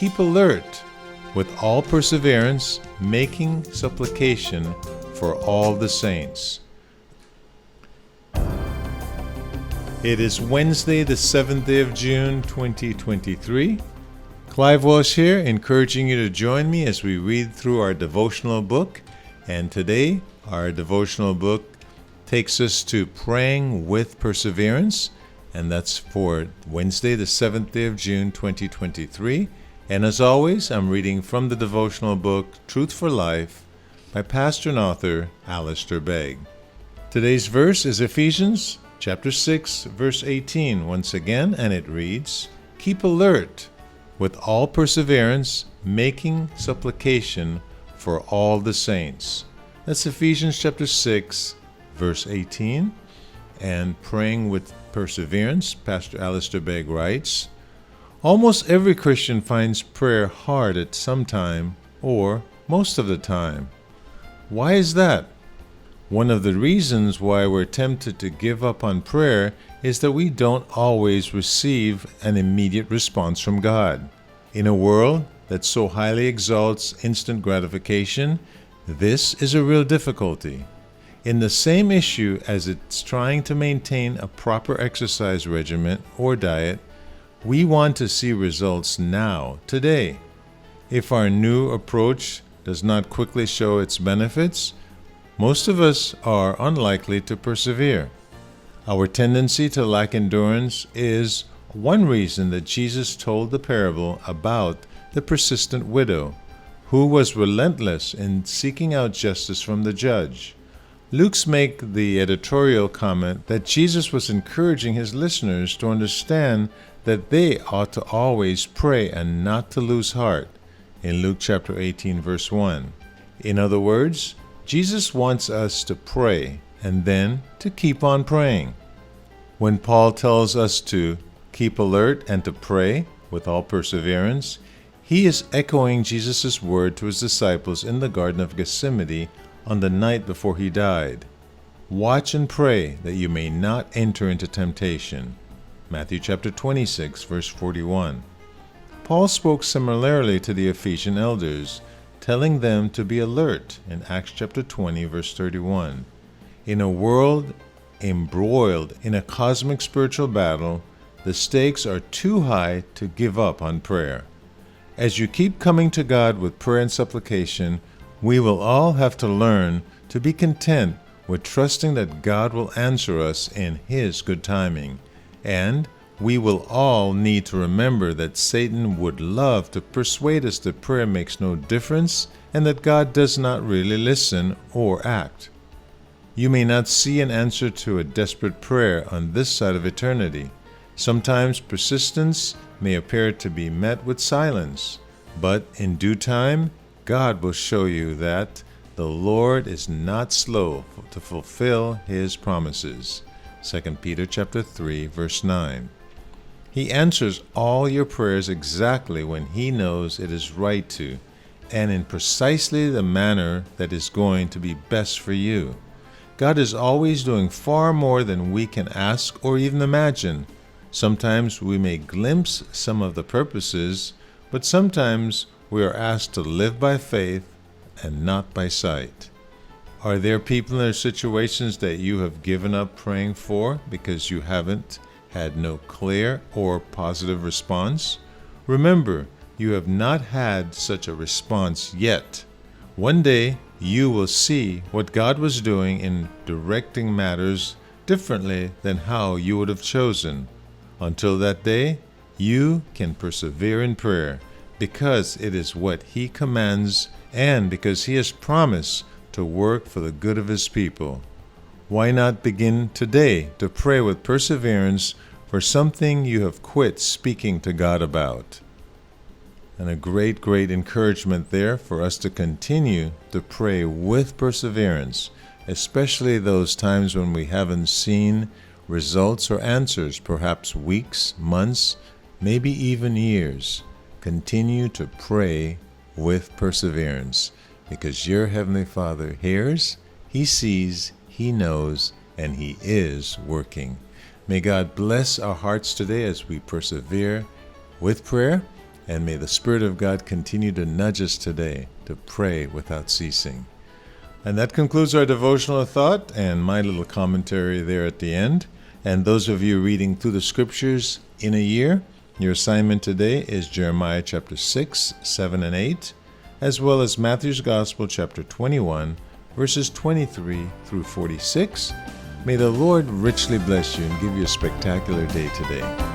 keep alert with all perseverance, making supplication for all the saints. It is Wednesday, the 7th day of June, 2023. Clive Walsh here, encouraging you to join me as we read through our devotional book. And today, our devotional book takes us to praying with perseverance, and that's for Wednesday, the 7th day of June, 2023. And as always, I'm reading from the devotional book, Truth for Life, by pastor and author Alistair Begg. Today's verse is Ephesians chapter 6, verse 18 once again, and it reads, "Keep alert with all perseverance, making supplication for all the saints." That's Ephesians chapter 6, verse 18. And praying with perseverance, Pastor Alistair Begg writes, "Almost every Christian finds prayer hard at some time or most of the time. Why is that? One of the reasons why we're tempted to give up on prayer is that we don't always receive an immediate response from God. In a world that so highly exalts instant gratification, this is a real difficulty. In the same issue as it's trying to maintain a proper exercise regimen or diet, we want to see results now, today. If our new approach does not quickly show its benefits, most of us are unlikely to persevere. Our tendency to lack endurance is one reason that Jesus told the parable about the persistent widow, who was relentless in seeking out justice from the judge. Luke's make the editorial comment that Jesus was encouraging his listeners to understand that they ought to always pray and not to lose heart, in Luke chapter 18, verse 1. In other words, Jesus wants us to pray and then to keep on praying. When Paul tells us to keep alert and to pray with all perseverance, he is echoing Jesus' word to his disciples in the Garden of Gethsemane on the night before he died. "Watch and pray that you may not enter into temptation." Matthew chapter 26, verse 41. Paul spoke similarly to the Ephesian elders, telling them to be alert in Acts chapter 20, verse 31. In a world embroiled in a cosmic spiritual battle, the stakes are too high to give up on prayer. As you keep coming to God with prayer and supplication, we will all have to learn to be content with trusting that God will answer us in His good timing. And we will all need to remember that Satan would love to persuade us that prayer makes no difference and that God does not really listen or act. You may not see an answer to a desperate prayer on this side of eternity. Sometimes persistence may appear to be met with silence, but in due time, God will show you that the Lord is not slow to fulfill His promises. 2 Peter chapter 3, verse 9. He answers all your prayers exactly when He knows it is right to, and in precisely the manner that is going to be best for you. God is always doing far more than we can ask or even imagine. Sometimes we may glimpse some of the purposes, but sometimes we are asked to live by faith and not by sight. Are there people in situations that you have given up praying for because you haven't had no clear or positive response? Remember, you have not had such a response yet. One day, you will see what God was doing in directing matters differently than how you would have chosen. Until that day, you can persevere in prayer because it is what He commands and because He has promised to work for the good of His people. Why not begin today to pray with perseverance for something you have quit speaking to God about? And a great encouragement there for us to continue to pray with perseverance, especially those times when we haven't seen results or answers, perhaps weeks, months, maybe even years. Continue to pray with perseverance because your Heavenly Father hears, He sees, He knows, and He is working. May God bless our hearts today as we persevere with prayer And may the Spirit of God continue to nudge us today to pray without ceasing. And that concludes our devotional thought and my little commentary there at the end. And those of you reading through the scriptures in a year, your assignment today is Jeremiah chapter 6, 7, and 8, as well as Matthew's Gospel chapter 21, verses 23 through 46. May the Lord richly bless you and give you a spectacular day today.